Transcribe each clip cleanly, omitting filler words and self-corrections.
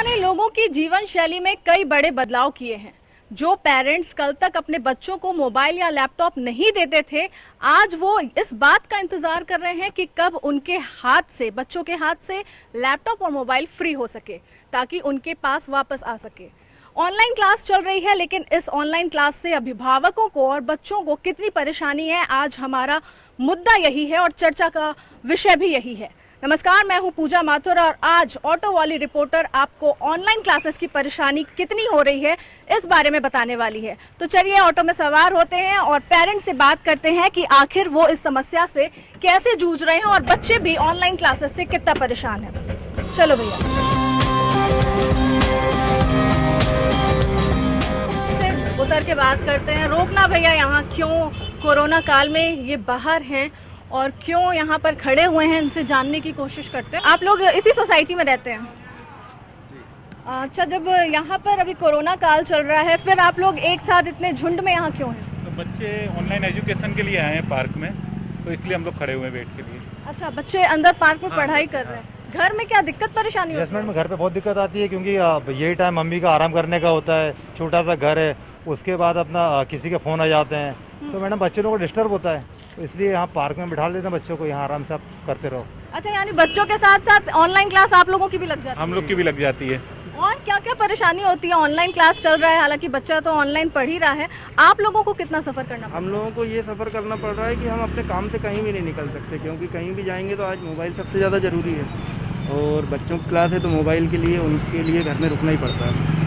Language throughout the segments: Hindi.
कोरोना ने लोगों की जीवन शैली में कई बड़े बदलाव किए हैं। जो पेरेंट्स कल तक अपने बच्चों को मोबाइल या लैपटॉप नहीं देते थे, आज वो इस बात का इंतजार कर रहे हैं कि कब उनके हाथ से, बच्चों के हाथ से लैपटॉप और मोबाइल फ्री हो सके ताकि उनके पास वापस आ सके। ऑनलाइन क्लास चल रही है, लेकिन इस ऑनलाइन क्लास से अभिभावकों को और बच्चों को कितनी परेशानी है, आज हमारा मुद्दा यही है और चर्चा का विषय भी यही है। नमस्कार, मैं हूं पूजा माथुर और आज ऑटो वाली रिपोर्टर आपको ऑनलाइन क्लासेस की परेशानी कितनी हो रही है इस बारे में बताने वाली है। तो चलिए ऑटो में सवार होते हैं और पेरेंट्स से बात करते हैं कि आखिर वो इस समस्या से कैसे जूझ रहे हैं और बच्चे भी ऑनलाइन क्लासेस से कितना परेशान है। चलो भैया, उतर के बात करते हैं। रोकना भैया, यहाँ क्यों कोरोना काल में ये बाहर हैं और क्यों यहाँ पर खड़े हुए हैं, इनसे जानने की कोशिश करते हैं। आप लोग इसी सोसाइटी में रहते हैं? अच्छा, जब यहाँ पर अभी कोरोना काल चल रहा है, फिर आप लोग एक साथ इतने झुंड में यहाँ क्यों हैं? तो बच्चे ऑनलाइन एजुकेशन के लिए आए हैं पार्क में, तो इसलिए हम लोग खड़े हुए हैं वेट के लिए। अच्छा, बच्चे अंदर पार्क में पढ़ाई कर रहे हैं। घर में क्या दिक्कत परेशानी होती है? में घर पे बहुत दिक्कत आती है, क्योंकि यही टाइम मम्मी का आराम करने का होता है। छोटा सा घर है, उसके बाद अपना किसी के फ़ोन आ जाते हैं, तो मैडम बच्चे लोगों को डिस्टर्ब होता है। तो इसलिए यहाँ पार्क में बिठा लेते हैं बच्चों को, यहाँ आराम से आप करते रहो। अच्छा, यानी बच्चों के साथ साथ ऑनलाइन क्लास आप लोगों की भी लग जाती है? हम लोग की भी लग जाती है। और क्या क्या परेशानी होती है? ऑनलाइन क्लास चल रहा है, हालांकि बच्चा तो ऑनलाइन पढ़ ही रहा है। आप लोगों को कितना सफ़र करना पड़ता है? हम लोगों को ये सफ़र करना पड़ रहा है कि हम अपने काम से कहीं भी नहीं निकल सकते, क्योंकि कहीं भी जाएंगे तो आज मोबाइल सबसे ज़्यादा ज़रूरी है। और बच्चों की क्लास है तो मोबाइल के लिए उनके लिए घर में रुकना ही पड़ता है।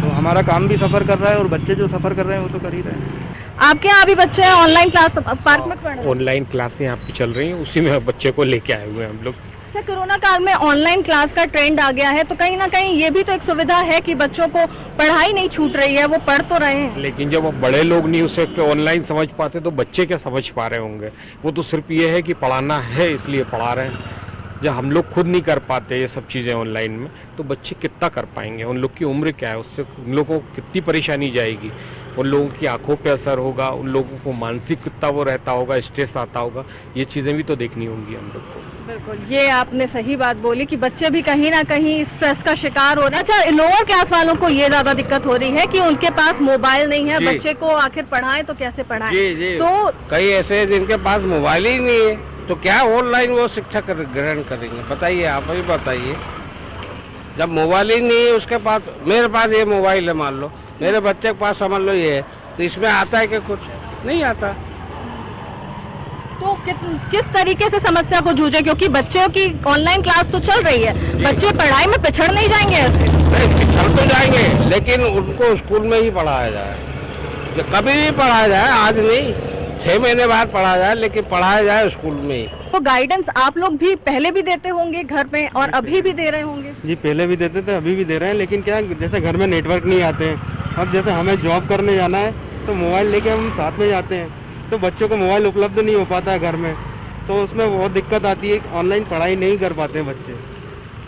तो हमारा काम भी सफ़र कर रहा है और बच्चे जो सफ़र कर रहे हैं वो तो कर ही रहे हैं। आपके यहाँ अभी बच्चे ऑनलाइन क्लास पार्क में पढ़ रहे हैं? ऑनलाइन क्लासें यहाँ पे चल रही हैं, उसी में बच्चे को लेके आए हुए हैं हम लोग। अच्छा, कोरोना काल में ऑनलाइन क्लास का ट्रेंड आ गया है, तो कहीं ना कहीं ये भी तो एक सुविधा है कि बच्चों को पढ़ाई नहीं छूट रही है, वो पढ़ तो रहे हैं। लेकिन जब अब बड़े लोग नहीं उसे ऑनलाइन समझ पाते तो बच्चे क्या समझ पा रहे होंगे? वो तो सिर्फ ये है कि पढ़ाना है इसलिए पढ़ा रहे हैं। जब हम लोग खुद नहीं कर पाते ये सब चीज़ें ऑनलाइन में, तो बच्चे कितना कर पाएंगे? उन लोग की उम्र क्या है, उससे उन लोगों को कितनी परेशानी जाएगी? उन लोगों की आंखों पे असर होगा, उन लोगों को मानसिक कितना वो रहता होगा, स्ट्रेस आता होगा। ये चीज़ें भी तो देखनी होंगी हम लोग को। बिल्कुल, ये आपने सही बात बोली कि बच्चे भी कहीं ना कहीं स्ट्रेस का शिकार हो रहे हैं। अच्छा, लोअर क्लास वालों को ये ज्यादा दिक्कत हो रही है कि उनके पास मोबाइल नहीं है, बच्चे को आखिर पढ़ाएं तो कैसे पढ़ाएं? तो कई ऐसे हैं जिनके पास मोबाइल ही नहीं है, तो क्या ऑनलाइन वो शिक्षा ग्रहण करेंगे? बताइए, आप ही बताइए। जब मोबाइल ही नहीं है उसके पास, मेरे पास ये मोबाइल है, मान लो मेरे बच्चे के पास समझ लो ये है, तो इसमें आता है कि कुछ नहीं आता। तो किस तरीके से समस्या को जूझे? क्योंकि बच्चों की ऑनलाइन क्लास तो चल रही है, बच्चे पढ़ाई में पिछड़ नहीं जाएंगे ऐसे? नहीं, पिछड़ तो जाएंगे, लेकिन उनको स्कूल में ही पढ़ाया जाए। कभी भी पढ़ाया जाए, आज नहीं, 6 महीने बाद पढ़ाया जाए, लेकिन पढ़ाया जाए स्कूल में ही। तो गाइडेंस आप लोग भी पहले भी देते होंगे घर में और अभी भी दे रहे होंगे? जी, पहले भी देते थे, अभी भी दे रहे हैं, लेकिन क्या जैसे घर में नेटवर्क नहीं आते हैं। अब जैसे हमें जॉब करने जाना है तो मोबाइल लेके हम साथ में जाते हैं, तो बच्चों को मोबाइल उपलब्ध नहीं हो पाता है घर में, तो उसमें बहुत दिक्कत आती है। ऑनलाइन पढ़ाई नहीं कर पाते हैं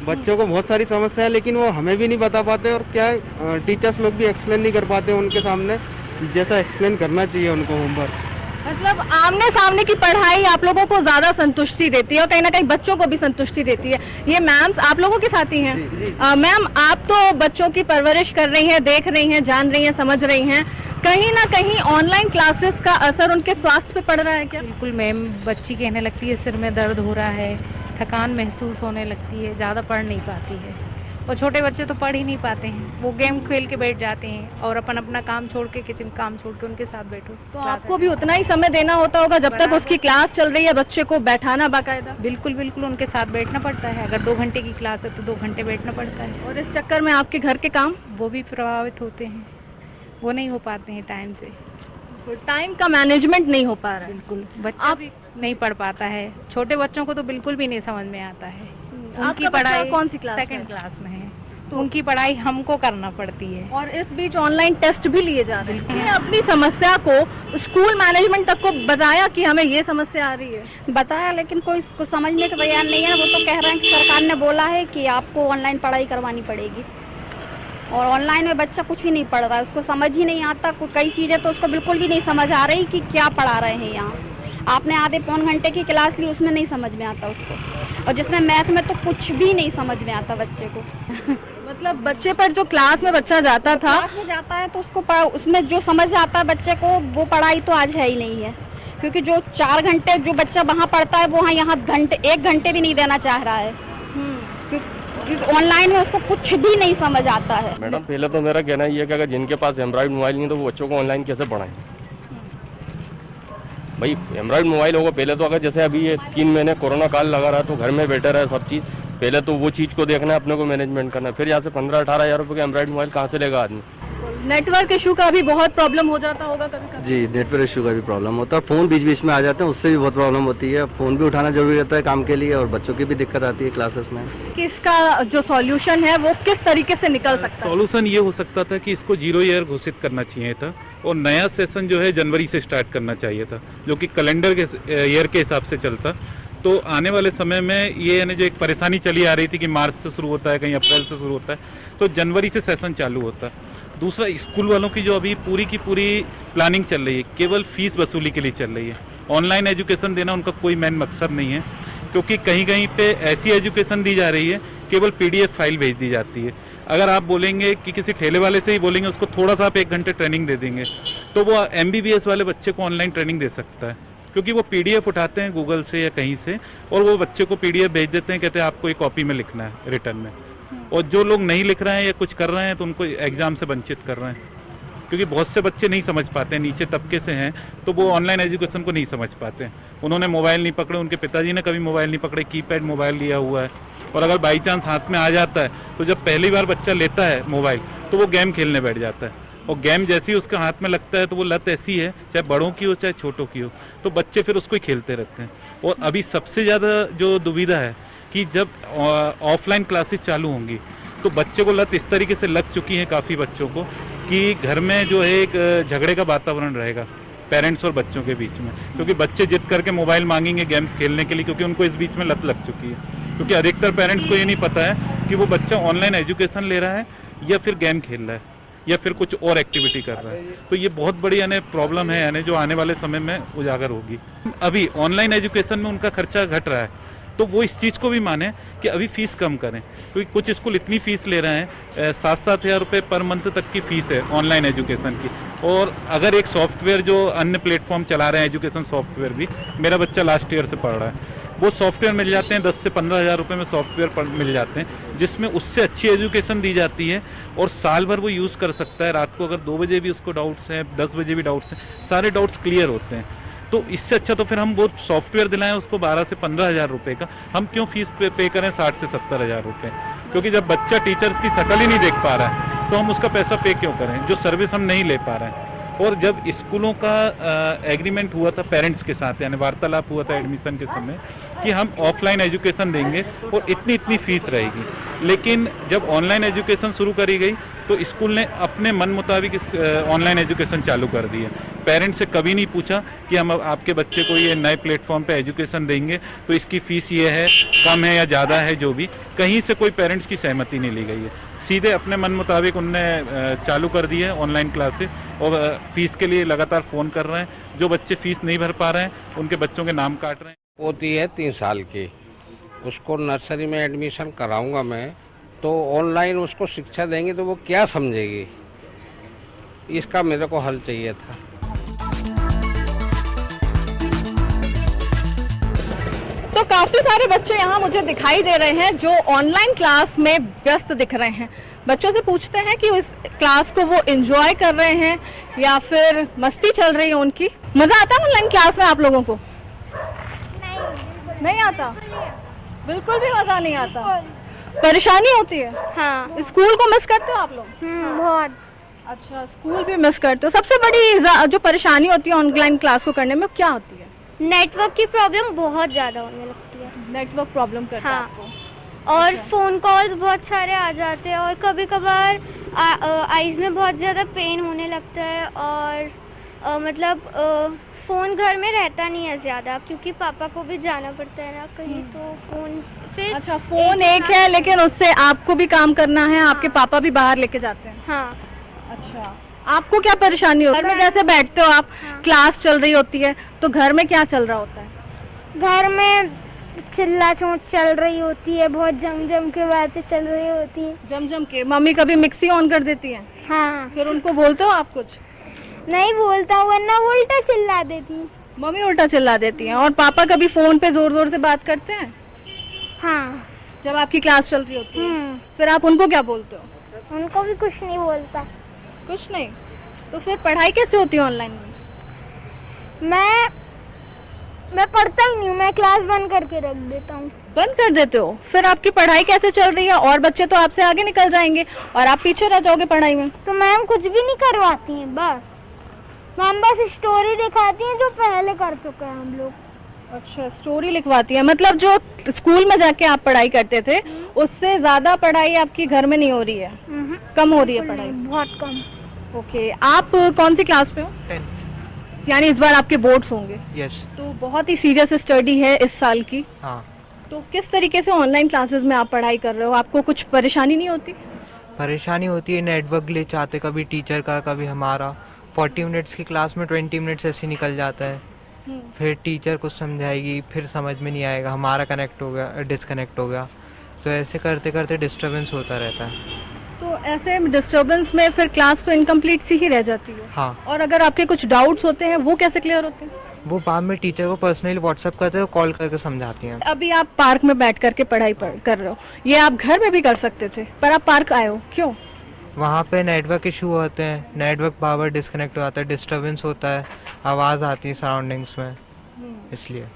बच्चों को बहुत सारी समस्या है, लेकिन वो हमें भी नहीं बता पाते। और क्या टीचर्स लोग भी एक्सप्लेन नहीं कर पाते उनके सामने, जैसा एक्सप्लेन करना चाहिए उनको होमवर्क। मतलब आमने सामने की पढ़ाई आप लोगों को ज्यादा संतुष्टि देती है और कहीं ना कहीं बच्चों को भी संतुष्टि देती है। ये मैम्स आप लोगों के साथ ही हैं? मैम, आप तो बच्चों की परवरिश कर रही हैं, देख रही हैं, जान रही हैं, समझ रही हैं, कहीं ना कहीं ऑनलाइन क्लासेस का असर उनके स्वास्थ्य पे पड़ रहा है क्या? बिल्कुल मैम, बच्ची कहने लगती है सिर में दर्द हो रहा है, थकान महसूस होने लगती है, ज़्यादा पढ़ नहीं पाती है। और छोटे बच्चे तो पढ़ ही नहीं पाते हैं, वो गेम खेल के बैठ जाते हैं और अपना काम छोड़ के, किचन काम छोड़ के उनके साथ बैठो। तो आपको भी उतना ही समय देना होता होगा जब तक उसकी क्लास चल रही है, बच्चे को बैठाना बाकायदा? बिल्कुल बिल्कुल, उनके साथ बैठना पड़ता है। अगर 2 घंटे की क्लास है तो 2 घंटे बैठना पड़ता है। और इस चक्कर में आपके घर के काम वो भी प्रभावित होते हैं, वो नहीं हो पाते हैं टाइम से। तो टाइम का मैनेजमेंट नहीं हो पा रहा है। बिल्कुल, बच्चा भी नहीं पढ़ पाता है। छोटे बच्चों को तो बिल्कुल भी नहीं समझ में आता है। उनकी पढ़ाई कौन सी क्लास? 2nd क्लास में है, तो उनकी पढ़ाई हमको करना पड़ती है। और इस बीच ऑनलाइन टेस्ट भी लिए जा रहे हैं। अपनी समस्या को स्कूल मैनेजमेंट तक को बताया कि हमें ये समस्या आ रही है? बताया, लेकिन कोई इसको समझने को तैयार नहीं है। वो तो कह रहे हैं कि सरकार ने बोला है कि आपको ऑनलाइन पढ़ाई करवानी पड़ेगी, और ऑनलाइन में बच्चा कुछ भी नहीं पढ़ रहा है, उसको समझ ही नहीं आता। कई चीज़ें तो उसको बिल्कुल भी नहीं समझ आ रही कि क्या पढ़ा रहे हैं यहाँ। आपने आधे पौन घंटे की क्लास ली, उसमें नहीं समझ में आता उसको, और जिसमें मैथ में तो कुछ भी नहीं समझ में आता बच्चे को। मतलब बच्चे पर जो क्लास में बच्चा जाता था, क्लास में जाता है तो उसमें जो समझ आता है बच्चे को, वो पढ़ाई तो आज है ही नहीं है, क्योंकि जो 4 घंटे जो बच्चा वहाँ पढ़ता है वो यहाँ 1 घंटे भी नहीं देना चाह रहा है, क्योंकि ऑनलाइन में उसको कुछ भी नहीं समझ आता है। मैडम पहले तो मेरा कहना ये है कि अगर जिनके पास एंड्रॉइड मोबाइल नहीं है तो वो बच्चों को ऑनलाइन कैसे पढ़ाएं। भाई एंड्रॉइड मोबाइल होगा, पहले तो अगर जैसे अभी ये 3 महीने कोरोना काल लगा रहा तो घर में बैठे रहे सब चीज़, पहले तो वो चीज़ को देखना है, अपने को मैनेजमेंट करना है, फिर यहाँ से 15-18 हज़ार रुपये का एंड्रॉइड मोबाइल कहाँ से लेगा आदमी। नेटवर्क इशू का भी बहुत प्रॉब्लम हो जाता होगा कभी कभी। जी, नेटवर्क इशू का भी प्रॉब्लम होता है, फ़ोन बीच बीच में आ जाते हैं, उससे भी बहुत प्रॉब्लम होती है। फ़ोन भी उठाना जरूरी रहता है काम के लिए, और बच्चों की भी दिक्कत आती है क्लासेस में। कि इसका जो सॉल्यूशन है वो किस तरीके से निकल सकता है? सॉल्यूशन ये हो सकता था कि इसको 0 ईयर घोषित करना चाहिए था, और नया सेशन जो है जनवरी से स्टार्ट करना चाहिए था, जो कि कैलेंडर के ईयर के हिसाब से चलता। तो आने वाले समय में ये यानी जो एक परेशानी चली आ रही थी कि मार्च से शुरू होता है, कहीं अप्रैल से शुरू होता है, तो जनवरी से सेशन चालू होता है। दूसरा, स्कूल वालों की जो अभी पूरी की पूरी प्लानिंग चल रही है केवल फीस वसूली के लिए चल रही है। ऑनलाइन एजुकेशन देना उनका कोई मेन मकसद नहीं है, क्योंकि कहीं कहीं पे ऐसी एजुकेशन दी जा रही है, केवल PDF फाइल भेज दी जाती है। अगर आप बोलेंगे कि किसी ठेले वाले से ही बोलेंगे उसको थोड़ा सा आप 1 घंटे ट्रेनिंग दे देंगे, तो वो MBBS वाले बच्चे को ऑनलाइन ट्रेनिंग दे सकता है, क्योंकि वो PDF उठाते हैं गूगल से या कहीं से, और वो बच्चे को PDF भेज देते हैं, कहते हैं आपको एक कॉपी में लिखना है रिटर्न में। और जो लोग नहीं लिख रहे हैं या कुछ कर रहे हैं तो उनको एग्ज़ाम से वंचित कर रहे हैं, क्योंकि बहुत से बच्चे नहीं समझ पाते हैं, नीचे तबके से हैं, तो वो ऑनलाइन एजुकेशन को नहीं समझ पाते हैं। उन्होंने मोबाइल नहीं पकड़े, उनके पिताजी ने कभी मोबाइल नहीं पकड़े, कीपैड मोबाइल लिया हुआ है, और अगर बाई चांस हाथ में आ जाता है तो जब पहली बार बच्चा लेता है मोबाइल तो वो गेम खेलने बैठ जाता है, और गेम जैसे ही उसके हाथ में लगता है तो वो लत ऐसी है, चाहे बड़ों की हो चाहे छोटों की हो, तो बच्चे फिर उसको ही खेलते रहते हैं। और अभी सबसे ज़्यादा जो दुविधा है कि जब ऑफलाइन क्लासेस चालू होंगी तो बच्चे को लत इस तरीके से लग चुकी है काफ़ी बच्चों को, कि घर में जो है एक झगड़े का वातावरण रहेगा पेरेंट्स और बच्चों के बीच में, क्योंकि बच्चे जिद करके मोबाइल मांगेंगे गेम्स खेलने के लिए, क्योंकि उनको इस बीच में लत लग चुकी है। क्योंकि अधिकतर पेरेंट्स को ये नहीं पता है कि वो बच्चा ऑनलाइन एजुकेशन ले रहा है या फिर गेम खेल रहा है या फिर कुछ और एक्टिविटी कर रहा है। तो ये बहुत बड़ी यानी प्रॉब्लम है, यानी जो आने वाले समय में उजागर होगी। अभी ऑनलाइन एजुकेशन में उनका खर्चा घट रहा है, तो वो इस चीज़ को भी माने कि अभी फ़ीस कम करें, क्योंकि कुछ स्कूल इतनी फ़ीस ले रहे हैं, 7-7 हज़ार रुपये पर मंथ तक की फ़ीस है ऑनलाइन एजुकेशन की। और अगर एक सॉफ्टवेयर जो अन्य प्लेटफॉर्म चला रहे हैं एजुकेशन सॉफ्टवेयर भी, मेरा बच्चा लास्ट ईयर से पढ़ रहा है, वो सॉफ्टवेयर मिल जाते हैं 10 से 15 हज़ार रुपये में सॉफ्टवेयर मिल जाते हैं, जिसमें उससे अच्छी एजुकेशन दी जाती है, और साल भर वो यूज़ कर सकता है। रात को अगर 2 बजे भी उसको डाउट्स हैं, 10 बजे भी डाउट्स हैं, सारे डाउट्स क्लियर होते हैं। तो इससे अच्छा तो फिर हम वो सॉफ्टवेयर दिलाएं उसको 12 से 15 हज़ार रुपये का, हम क्यों फीस पे करें 60 से 70 हज़ार रुपये? क्योंकि जब बच्चा टीचर्स की शक्ल ही नहीं देख पा रहा है तो हम उसका पैसा पे क्यों करें, जो सर्विस हम नहीं ले पा रहे हैं। और जब स्कूलों का एग्रीमेंट हुआ था पेरेंट्स के साथ, यानी वार्तालाप हुआ था एडमिशन के समय कि हम ऑफलाइन एजुकेशन देंगे और इतनी इतनी फीस रहेगी, लेकिन जब ऑनलाइन एजुकेशन शुरू करी गई तो स्कूल ने अपने मन मुताबिक ऑनलाइन एजुकेशन चालू कर दी है। पेरेंट्स से कभी नहीं पूछा कि हम आपके बच्चे को ये नए प्लेटफॉर्म पे एजुकेशन देंगे तो इसकी फ़ीस ये है, कम है या ज़्यादा है, जो भी कहीं से कोई पेरेंट्स की सहमति नहीं ली गई है। सीधे अपने मन मुताबिक उनने चालू कर दी है ऑनलाइन क्लासेस, और फ़ीस के लिए लगातार फ़ोन कर रहे हैं। जो बच्चे फ़ीस नहीं भर पा रहे हैं उनके बच्चों के नाम काट रहे हैं। पोती है 3 साल की, उसको नर्सरी में एडमिशन कराऊंगा मैं, तो ऑनलाइन उसको शिक्षा देंगे तो वो क्या समझेगी, इसका मेरे को हल चाहिए था। तो काफी सारे बच्चे यहाँ मुझे दिखाई दे रहे हैं जो ऑनलाइन क्लास में व्यस्त दिख रहे हैं। बच्चों से पूछते हैं कि इस क्लास को वो एंजॉय कर रहे हैं या फिर मस्ती चल रही है उनकी। मजा आता है ऑनलाइन क्लास में आप लोगों को? नहीं आता, बिल्कुल भी मजा नहीं आता, परेशानी होती है। हाँ, स्कूल को मिस करते हो आप लोग? बहुत। अच्छा, स्कूल भी मिस करते हो। सबसे बड़ी जो परेशानी होती है ऑनलाइन क्लास को करने में क्या होती है? नेटवर्क की प्रॉब्लम बहुत ज़्यादा होने लगती है। नेटवर्क प्रॉब्लम करता है हाँ, आपको? और फ़ोन कॉल्स बहुत सारे आ जाते हैं, और कभी कभार आइज़ में बहुत ज़्यादा पेन होने लगता है, और मतलब फ़ोन घर में रहता नहीं है ज़्यादा, क्योंकि पापा को भी जाना पड़ता है ना कहीं, तो फ़ोन फिर। अच्छा, फ़ोन एक है लेकिन उससे आपको भी काम करना है, आपके पापा भी बाहर लेके जाते हैं? हाँ। अच्छा, आपको क्या परेशानी हो? घर में जैसे बैठते हो आप, क्लास चल रही होती है, तो घर में क्या चल रहा होता है? घर में चिल्ला चोट चल रही होती है, बहुत जम के बातें चल रही होती है। जम के मम्मी कभी मिक्सी ऑन कर देती है, हाँ, फिर उनको बोलते हो आप कुछ? नहीं बोलता हूँ, वरना वो उल्टा चिल्ला देती है। मम्मी उल्टा चिल्ला देती हैं। और पापा कभी फोन पे जोर जोर से बात करते हैं हाँ। जब आपकी क्लास चल रही होती है? फिर आप उनको क्या बोलते हो? उनको भी कुछ नहीं बोलता। कुछ नहीं? तो फिर पढ़ाई कैसे होती है ऑनलाइन में? मैं पढ़ता ही नहीं हूँ, मैं क्लास बंद करके रख देता हूँ। बंद कर देते हो? फिर आपकी पढ़ाई कैसे चल रही है? और बच्चे तो आपसे आगे निकल जाएंगे और आप पीछे रह जाओगे पढ़ाई में। तो मैम कुछ भी नहीं करवाती हैं, बस मैम बस स्टोरी दिखाती हैं जो पहले कर चुके हैं हम लोग। अच्छा, स्टोरी लिखवाती है। मतलब जो स्कूल में जाके आप पढ़ाई करते थे उससे ज्यादा पढ़ाई आपकी घर में नहीं हो रही है? कम हो रही है पढ़ाई? बहुत कम। ओके, आप कौन सी क्लास में हो? 10th। यानी इस बार आपके बोर्ड्स होंगे। यस। तो बहुत ही सीरियस स्टडी है इस साल की। हाँ। तो किस तरीके से ऑनलाइन क्लासेस में आप पढ़ाई कर रहे हो? आपको कुछ परेशानी नहीं होती? परेशानी होती है, नेटवर्क ग्लिच आते, कभी टीचर का कभी हमारा। 40 मिनट्स की क्लास में 20 मिनट्स ऐसे निकल जाता है। फिर टीचर कुछ समझाएगी, फिर समझ में नहीं आएगा, हमारा कनेक्ट हो गया, डिसकनेक्ट हो गया, तो ऐसे करते करते डिस्टर्बेंस होता रहता है। तो ऐसे डिस्टर्बेंस में फिर क्लास तो इनकम्प्लीट सी ही रह जाती है। हाँ। और अगर आपके कुछ डाउट्स होते हैं वो कैसे क्लियर होते हैं? वो बाद में टीचर को पर्सनली व्हाट्सएप करते हैं, कॉल करके समझाती हैं। अभी आप पार्क में बैठ करके पढ़ाई कर रहे हो, ये आप घर में भी कर सकते थे, पर आप पार्क आए हो, क्यों? वहाँ पे नेटवर्क इशू होते हैं, नेटवर्क बार बार डिस्कनेक्ट हो जाता है, डिस्टर्बेंस होता है, आवाज़ आती है सराउंडिंग्स में, इसलिए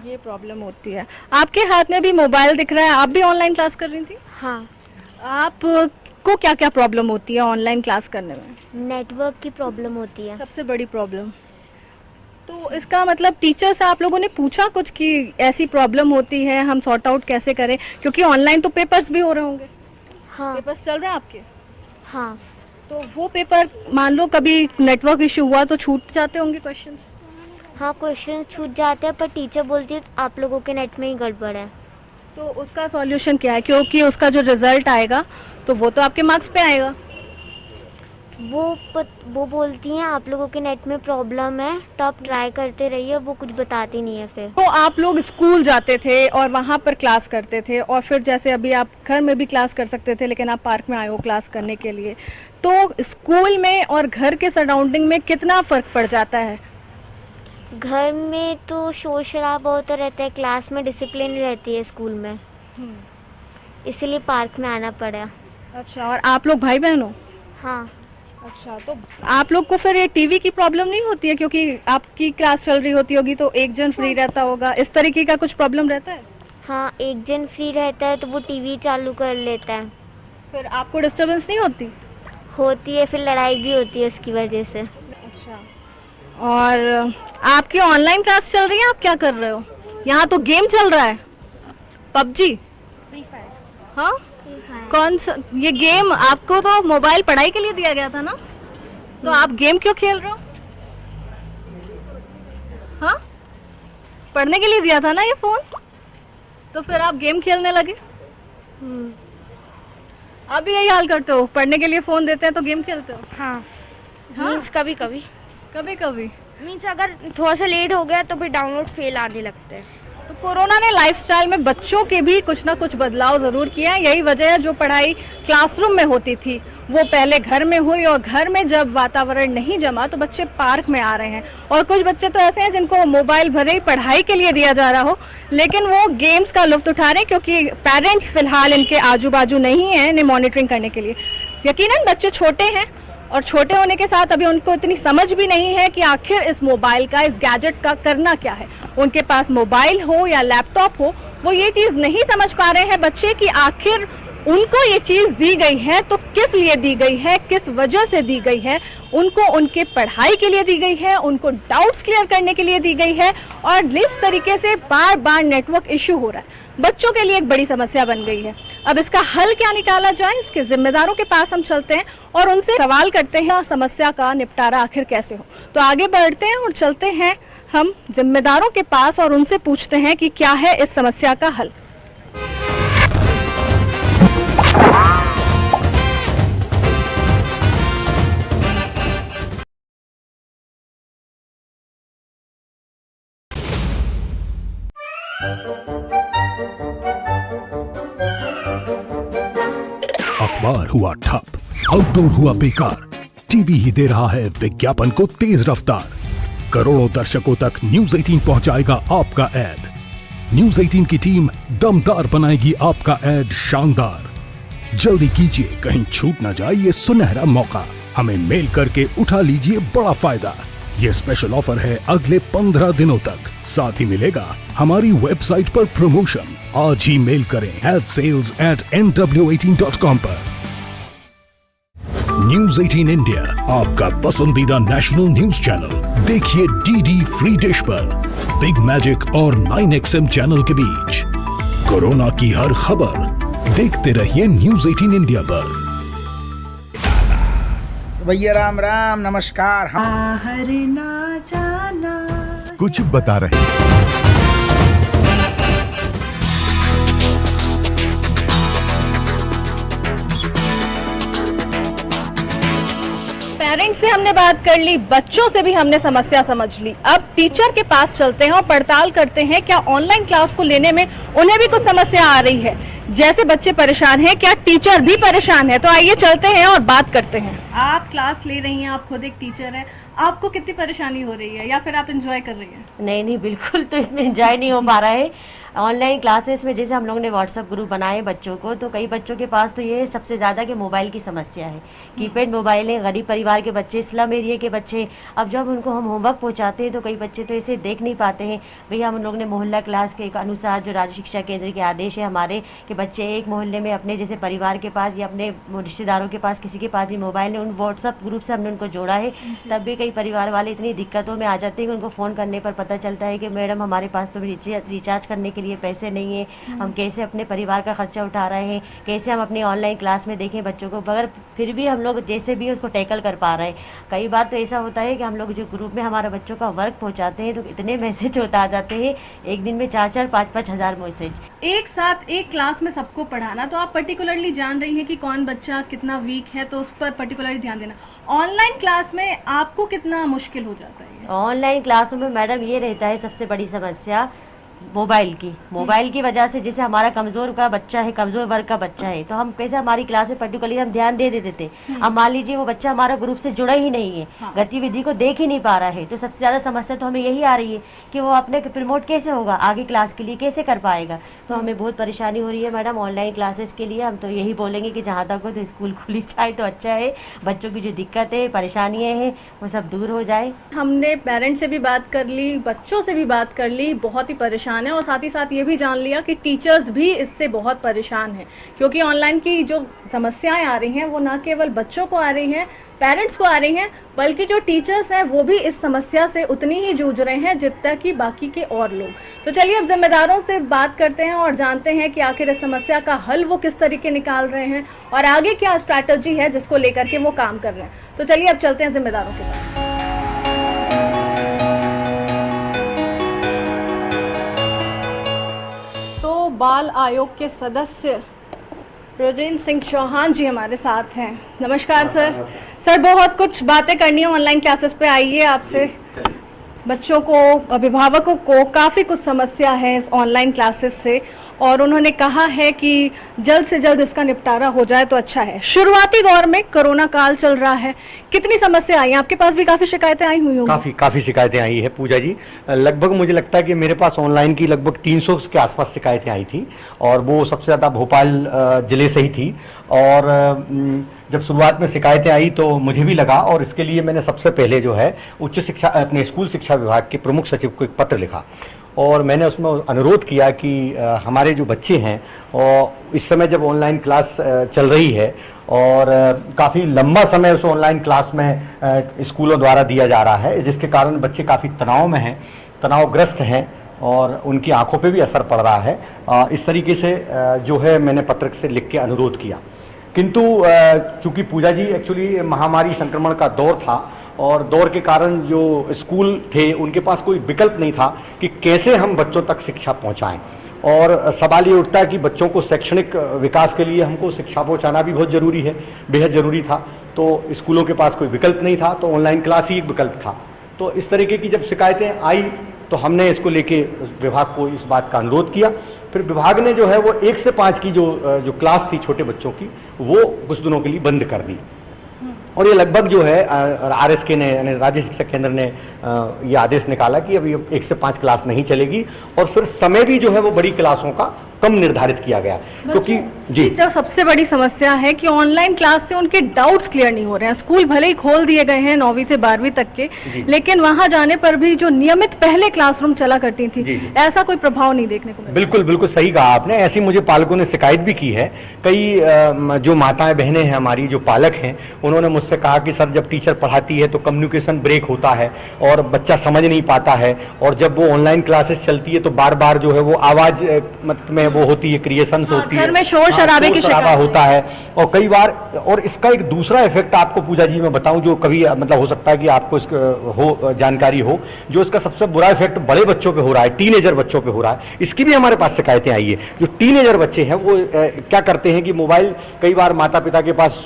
ये प्रॉब्लम होती है। आपके हाथ में भी मोबाइल दिख रहा है, आप भी ऑनलाइन क्लास कर रही थी? हाँ। आपको क्या क्या प्रॉब्लम होती है ऑनलाइन क्लास करने में? नेटवर्क की प्रॉब्लम होती है, सबसे बड़ी प्रॉब्लम। तो इसका मतलब टीचर से आप लोगों ने पूछा कुछ कि ऐसी प्रॉब्लम होती है, हम सॉर्ट आउट कैसे करें? क्योंकि ऑनलाइन तो पेपर्स भी हो रहे होंगे। हाँ। पेपर्स चल रहे हैं आपके? हाँ। तो वो पेपर मान लो कभी नेटवर्क इशू हुआ तो छूट जाते होंगे क्वेश्चंस? हाँ, क्वेश्चन छूट जाते हैं, पर टीचर बोलती है आप लोगों के नेट में ही गड़बड़ है। तो उसका सॉल्यूशन क्या है? क्योंकि उसका जो रिजल्ट आएगा तो वो तो आपके मार्क्स पे आएगा। वो बोलती हैं आप लोगों के नेट में प्रॉब्लम है, तो आप ट्राई करते रहिए, वो कुछ बताती नहीं है। फिर तो आप लोग स्कूल जाते थे और वहाँ पर क्लास करते थे, और फिर जैसे अभी आप घर में भी क्लास कर सकते थे लेकिन आप पार्क में आए हो क्लास करने के लिए, तो स्कूल में और घर के सराउंडिंग में कितना फ़र्क पड़ जाता है? घर में तो शोर शराबा होता रहता है, क्लास में डिसिप्लिन रहती है, स्कूल में इसलिए पार्क में आना पड़ा। अच्छा, और आप लोग भाई बहन हो? हाँ। अच्छा, तो आप लोग को फिर ये टीवी की प्रॉब्लम नहीं होती है? क्योंकि आपकी क्लास चल रही होती होगी तो एक जन फ्री रहता होगा, इस तरीके का कुछ प्रॉब्लम रहता है? हाँ, एक जन फ्री रहता है तो वो टीवी चालू कर लेता है। फिर आपको डिस्टर्बेंस नहीं होती? होती है, फिर लड़ाई भी होती है उसकी वजह से। अच्छा, और आपकी ऑनलाइन क्लास चल रही है, आप क्या कर रहे हो? यहाँ तो गेम चल रहा है, पबजी, फ्री फायर। हाँ, कौन सा ये गेम? आपको तो मोबाइल पढ़ाई के लिए दिया गया था ना, तो आप गेम क्यों खेल रहे हो? हाँ, पढ़ने के लिए दिया था ना ये फोन, तो फिर आप गेम खेलने लगे। आप भी यही हाल करते हो, पढ़ने के लिए फोन देते हैं तो गेम खेलते हो? हाँ। मीन्स कभी कभी कभी मीन्स अगर थोड़ा सा लेट हो गया तो फिर डाउनलोड फेल आने लगते हैं। तो कोरोना ने लाइफस्टाइल में बच्चों के भी कुछ ना कुछ बदलाव ज़रूर किया है। यही वजह है जो पढ़ाई क्लासरूम में होती थी वो पहले घर में हुई, और घर में जब वातावरण नहीं जमा तो बच्चे पार्क में आ रहे हैं। और कुछ बच्चे तो ऐसे हैं जिनको मोबाइल भले ही पढ़ाई के लिए दिया जा रहा हो लेकिन वो गेम्स का लुत्फ उठा रहे हैं, क्योंकि पेरेंट्स फिलहाल इनके आजू बाजू नहीं हैं इन्हें मॉनिटरिंग करने के लिए। यकीनन बच्चे छोटे हैं और छोटे होने के साथ अभी उनको इतनी समझ भी नहीं है कि आखिर इस मोबाइल का, इस गैजेट का करना क्या है। उनके पास मोबाइल हो या लैपटॉप हो, वो ये चीज़ नहीं समझ पा रहे हैं बच्चे कि आखिर उनको ये चीज़ दी गई है तो किस लिए दी गई है, किस वजह से दी गई है। उनको उनके पढ़ाई के लिए दी गई है, उनको डाउट्स क्लियर करने के लिए दी गई है, और इस तरीके से बार बार नेटवर्क इशू हो रहा है। बच्चों के लिए एक बड़ी समस्या बन गई है। अब इसका हल क्या निकाला जाए, इसके जिम्मेदारों के पास हम चलते हैं और उनसे सवाल करते हैं समस्या का निपटारा आखिर कैसे हो। तो आगे बढ़ते हैं और चलते हैं हम जिम्मेदारों के पास और उनसे पूछते हैं कि क्या है इस समस्या का हल। अखबार हुआ ठप, आउटडोर हुआ बेकार, टीवी ही दे रहा है विज्ञापन को तेज रफ्तार। करोड़ों दर्शकों तक न्यूज 18 पहुंचाएगा आपका एड। न्यूज 18 की टीम दमदार बनाएगी आपका एड शानदार। जल्दी कीजिए, कहीं छूट ना जाए ये सुनहरा मौका। हमें मेल करके उठा लीजिए बड़ा फायदा। ये स्पेशल ऑफर है अगले 15 दिनों तक। साथ ही मिलेगा हमारी वेबसाइट पर प्रमोशन। आज ही मेल करें adsales@nw18.com पर। न्यूज 18 इंडिया, आपका पसंदीदा नेशनल न्यूज चैनल। देखिए डीडी फ्री डिश पर बिग मैजिक और 9XM चैनल के बीच कोरोना की हर खबर देखते रहिए न्यूज 18 इंडिया पर। भैया राम राम, नमस्कार। बाहर ना जाना, कुछ बता रहे हैं। पेरेंट्स से हमने बात कर ली, बच्चों से भी हमने समस्या समझ ली। अब टीचर के पास चलते हैं और पड़ताल करते हैं क्या ऑनलाइन क्लास को लेने में उन्हें भी कुछ समस्या आ रही है। जैसे बच्चे परेशान हैं, क्या टीचर भी परेशान है? तो आइए चलते हैं और बात करते हैं। आप क्लास ले रही हैं, आप खुद एक टीचर हैं, आपको कितनी परेशानी हो रही है या फिर आप एंजॉय कर रही हैं? नहीं, बिल्कुल तो इसमें एंजॉय नहीं हो पा रहा है। ऑनलाइन क्लासेस में जैसे हम लोगों ने व्हाट्सएप ग्रुप बनाए बच्चों को, तो कई बच्चों के पास तो ये सबसे ज़्यादा कि मोबाइल की समस्या है। कीपैड मोबाइल है, गरीब परिवार के बच्चे, स्लम एरिया के बच्चे। अब जब उनको हम होमवर्क पहुंचाते हैं तो कई बच्चे तो इसे देख नहीं पाते हैं। भैया हम लोग ने मोहल्ला क्लास के अनुसार जो राज्य शिक्षा केंद्र के आदेश है हमारे कि बच्चे एक मोहल्ले में अपने जैसे परिवार के पास या अपने रिश्तेदारों के पास किसी के पास भी मोबाइल है, उन व्हाट्सएप ग्रुप से हमने उनको जोड़ा है। तब भी कई परिवार वाले इतनी दिक्कतों में आ जाते हैं कि उनको फ़ोन करने पर पता चलता है कि मैडम हमारे पास तो रिचार्ज करने के लिए पैसे नहीं है, हम कैसे अपने परिवार का खर्चा उठा रहे हैं, कैसे हम अपनी ऑनलाइन क्लास में देखें बच्चों को, मगर फिर भी हम लोग जैसे भी उसको टैकल कर पा रहे हैं। कई बार तो ऐसा होता है कि हम लोग जो ग्रुप में हमारे बच्चों का वर्क पहुंचाते हैं तो इतने मैसेज होता आ जाते हैं, एक दिन में 4-4, 5-5 हज़ार मैसेज एक साथ एक क्लास में सबको पढ़ाना। तो आप पर्टिकुलरली जान रही हैं कि कौन बच्चा कितना वीक है, तो उस पर पर्टिकुलरली ध्यान देना। ऑनलाइन क्लास में आपको कितना मुश्किल हो जाता है? ऑनलाइन क्लासों में मैडम ये रहता है सबसे बड़ी समस्या मोबाइल की वजह से। जैसे हमारा कमज़ोर का बच्चा है, कमज़ोर वर्ग का बच्चा है, तो हम कैसे हमारी क्लास में पर्टिकुलरली हम ध्यान दे देते थे। अब मान लीजिए वो बच्चा हमारा ग्रुप से जुड़ा ही नहीं है, गतिविधि को देख ही नहीं पा रहा है, तो सबसे ज़्यादा समस्या तो हमें यही आ रही है कि वो अपने प्रमोट कैसे होगा, आगे क्लास के लिए कैसे कर पाएगा। तो हमें बहुत परेशानी हो रही है मैडम ऑनलाइन क्लासेस के लिए। हम तो यही बोलेंगे कि जहाँ तक हो तो स्कूल खुली जाए तो अच्छा है, बच्चों की जो दिक्कत है, परेशानियाँ हैं, वो सब दूर हो जाए। हमने पेरेंट्स से भी बात कर ली, बच्चों से भी बात कर ली, बहुत ही परेशान है, और साथ ही साथ ये भी जान लिया कि टीचर्स भी इससे बहुत परेशान हैं, क्योंकि ऑनलाइन की जो समस्याएं आ रही हैं वो ना केवल बच्चों को आ रही हैं, पेरेंट्स को आ रही हैं, बल्कि जो टीचर्स हैं वो भी इस समस्या से उतनी ही जूझ रहे हैं जितना कि बाकी के और लोग। तो चलिए अब जिम्मेदारों से बात करते हैं और जानते हैं कि आखिर इस समस्या का हल वो किस तरीके निकाल रहे हैं और आगे क्या स्ट्रैटेजी है जिसको लेकर के वो काम कर रहे हैं। तो चलिए अब चलते हैं जिम्मेदारों के पास। बाल आयोग के सदस्य ब्रजेंद्र सिंह चौहान जी हमारे साथ हैं। नमस्कार सर, बहुत कुछ बातें करनी है ऑनलाइन क्लासेस पे। आइए आपसे, बच्चों को, अभिभावकों को काफ़ी कुछ समस्या है इस ऑनलाइन क्लासेस से, और उन्होंने कहा है कि जल्द से जल्द इसका निपटारा हो जाए तो अच्छा है। शुरुआती दौर में कोरोना काल चल रहा है, कितनी समस्या आई? आपके पास भी काफ़ी शिकायतें आई हुई होंगी। काफ़ी शिकायतें आई है पूजा जी। लगभग मुझे लगता है कि मेरे पास ऑनलाइन की लगभग 300 के आसपास शिकायतें आई थी, और वो सबसे ज़्यादा भोपाल ज़िले से ही थी। और जब शुरुआत में शिकायतें आई तो मुझे भी लगा, और इसके लिए मैंने सबसे पहले जो है उच्च शिक्षा, अपने स्कूल शिक्षा विभाग के प्रमुख सचिव को एक पत्र लिखा, और मैंने उसमें अनुरोध किया कि हमारे जो बच्चे हैं, और इस समय जब ऑनलाइन क्लास चल रही है और काफ़ी लंबा समय उस ऑनलाइन क्लास में स्कूलों द्वारा दिया जा रहा है, जिसके कारण बच्चे काफ़ी तनाव में हैं, तनावग्रस्त हैं, और उनकी आंखों पे भी असर पड़ रहा है। इस तरीके से जो है मैंने पत्र से लिख के अनुरोध किया। किंतु चूँकि पूजा जी एक्चुअली महामारी संक्रमण का दौर था, और दौर के कारण जो स्कूल थे उनके पास कोई विकल्प नहीं था कि कैसे हम बच्चों तक शिक्षा पहुंचाएं। और सवाल ये उठता है कि बच्चों को शैक्षणिक विकास के लिए हमको शिक्षा पहुंचाना भी बहुत ज़रूरी है, बेहद ज़रूरी था। तो स्कूलों के पास कोई विकल्प नहीं था, तो ऑनलाइन क्लास ही एक विकल्प था। तो इस तरीके की जब शिकायतें आई तो हमने इसको लेके विभाग को इस बात का अनुरोध किया। फिर विभाग ने जो है वो 1 से 5 की जो क्लास थी छोटे बच्चों की, वो कुछ दिनों के लिए बंद कर दी। और ये लगभग जो है RSK ने, यानी राज्य शिक्षा केंद्र ने ये आदेश निकाला कि अभी 1 से 5 क्लास नहीं चलेगी, और फिर समय भी जो है वो बड़ी क्लासों का कम निर्धारित किया गया, क्योंकि जी जो सबसे बड़ी समस्या है कि ऑनलाइन क्लास से उनके डाउट्स क्लियर नहीं हो रहे हैं। स्कूल भले ही खोल दिए गए हैं 9वीं से 12वीं तक के, लेकिन वहां जाने पर भी जो नियमित पहले क्लासरूम चला करती थी, ऐसा कोई प्रभाव नहीं देखने को मिला। बिल्कुल बिल्कुल सही कहा आपने। ऐसी मुझे पालकों ने शिकायत भी की है। कई जो माताएं बहनें हैं हमारी, जो पालक हैं, उन्होंने मुझसे कहा कि सर जब टीचर पढ़ाती है तो कम्युनिकेशन ब्रेक होता है और बच्चा समझ नहीं पाता है, और जब वो ऑनलाइन क्लासेस चलती है तो बार बार जो है वो आवाज में वो होती है, क्रिएशंस होती है, घर में शोर शराबे की शिकायत होता है। और कई बार, और इसका एक दूसरा इफेक्ट आपको पूजा जी मैं बताऊं, जो कभी मतलब हो सकता है कि आपको इसका जानकारी हो, जो इसका सबसे बुरा इफेक्ट बड़े बच्चों पे हो रहा है, टीनेजर बच्चों पे हो रहा है। इसकी भी हमारे पास शिकायतें आई है। जो टीनेजर बच्चे हैं वो क्या करते हैं कि मोबाइल, कई बार माता पिता के पास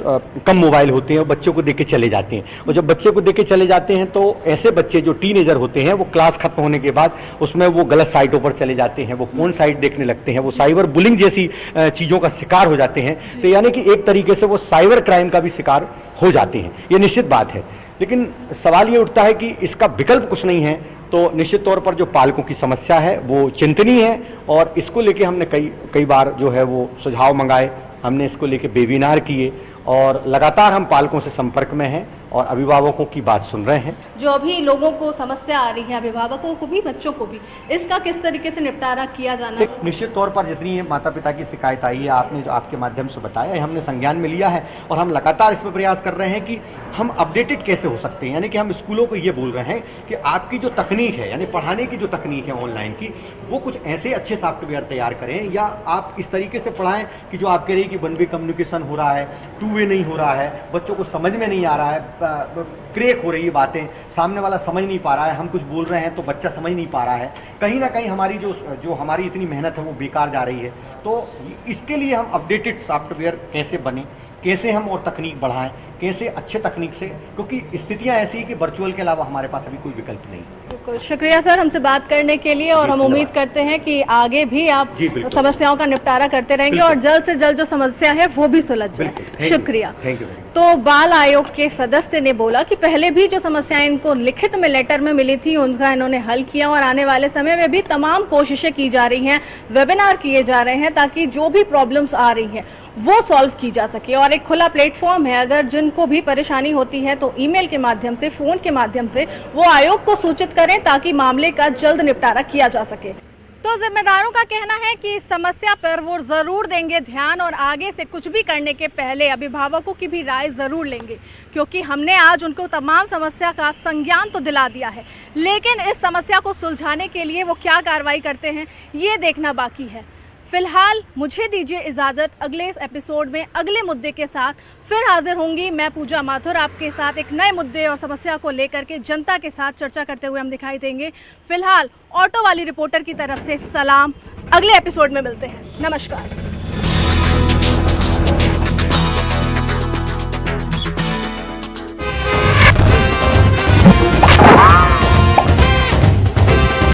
कम मोबाइल होते हैं, बच्चों को देके चले जाते हैं, और जब बच्चे को देके चले जाते हैं तो ऐसे बच्चे जो टीनेजर होते हैं वो क्लास खत्म होने के बाद उसमें वो गलत साइटों पर चले जाते हैं, वो कौन साइट देखने लगते हैं, वो साइबर बुलिंग जैसी चीजों का शिकार हो जाते हैं। तो यानी कि एक तरीके से वो साइबर क्राइम का भी शिकार हो जाते हैं, ये निश्चित बात है। लेकिन सवाल ये उठता है कि इसका विकल्प कुछ नहीं है, तो निश्चित तौर पर जो पालकों की समस्या है वो चिंतनीय है, और इसको लेके हमने कई बार जो है वो सुझाव मंगाए, हमने इसको लेके वेबिनार किए, और लगातार हम पालकों से संपर्क में हैं और अभिभावकों की बात सुन रहे हैं। जो भी लोगों को समस्या आ रही है, अभिभावकों को भी, बच्चों को भी, इसका किस तरीके से निपटारा किया जाना है? निश्चित तौर पर जितनी माता पिता की शिकायत आई है, आपने जो आपके माध्यम से बताया, हमने संज्ञान में लिया है, और हम लगातार इसमें प्रयास कर रहे हैं कि हम अपडेटेड कैसे हो सकते हैं। यानी कि हम स्कूलों को ये बोल रहे हैं कि आपकी जो तकनीक है, यानी पढ़ाने की जो तकनीक है ऑनलाइन की, वो कुछ ऐसे अच्छे सॉफ्टवेयर तैयार करें, या आप इस तरीके से पढ़ाएं कि जो आप कह रही कि 1 वे कम्युनिकेशन हो रहा है, 2 वे नहीं हो रहा है, बच्चों को समझ में नहीं आ रहा है, क्रेक हो रही है बातें, सामने वाला समझ नहीं पा रहा है, हम कुछ बोल रहे हैं तो बच्चा समझ नहीं पा रहा है, कहीं ना कहीं हमारी जो हमारी इतनी मेहनत है वो बेकार जा रही है। तो इसके लिए हम अपडेटेड सॉफ्टवेयर कैसे बने, कैसे हम और तकनीक बढ़ाएं, कैसे अच्छे तकनीक से, क्योंकि स्थितियां ऐसी है कि वर्चुअल के अलावा हमारे पास अभी कोई विकल्प नहीं। बिल्कुल, शुक्रिया सर हमसे बात करने के लिए, और हम उम्मीद करते हैं कि आगे भी आप समस्याओं का निपटारा करते रहेंगे और जल्द से जल्द जो समस्या है वो भी सुलझ जाए। शुक्रिया। तो बाल आयोग के सदस्य ने बोला कि पहले भी जो समस्याएं इनको लिखित में लेटर में मिली थी उनका इन्होंने हल किया, और आने वाले समय में भी तमाम कोशिशें की जा रही हैं, वेबिनार किए जा रहे हैं, ताकि जो भी प्रॉब्लम्स आ रही हैं वो सॉल्व की जा सके। और एक खुला प्लेटफॉर्म है, अगर जिनको भी परेशानी होती है तो ईमेल के माध्यम से, फोन के माध्यम से वो आयोग को सूचित करें, ताकि मामले का जल्द निपटारा किया जा सके। तो जिम्मेदारों का कहना है कि इस समस्या पर वो जरूर देंगे ध्यान, और आगे से कुछ भी करने के पहले अभिभावकों की भी राय जरूर लेंगे, क्योंकि हमने आज उनको तमाम समस्या का संज्ञान तो दिला दिया है, लेकिन इस समस्या को सुलझाने के लिए वो क्या कार्रवाई करते हैं ये देखना बाकी है। फिलहाल मुझे दीजिए इजाज़त, अगले एपिसोड में अगले मुद्दे के साथ फिर हाजिर होंगी। मैं पूजा माथुर आपके साथ एक नए मुद्दे और समस्या को लेकर के जनता के साथ चर्चा करते हुए हम दिखाई देंगे। फिलहाल ऑटो वाली रिपोर्टर की तरफ से सलाम, अगले एपिसोड में मिलते हैं, नमस्कार।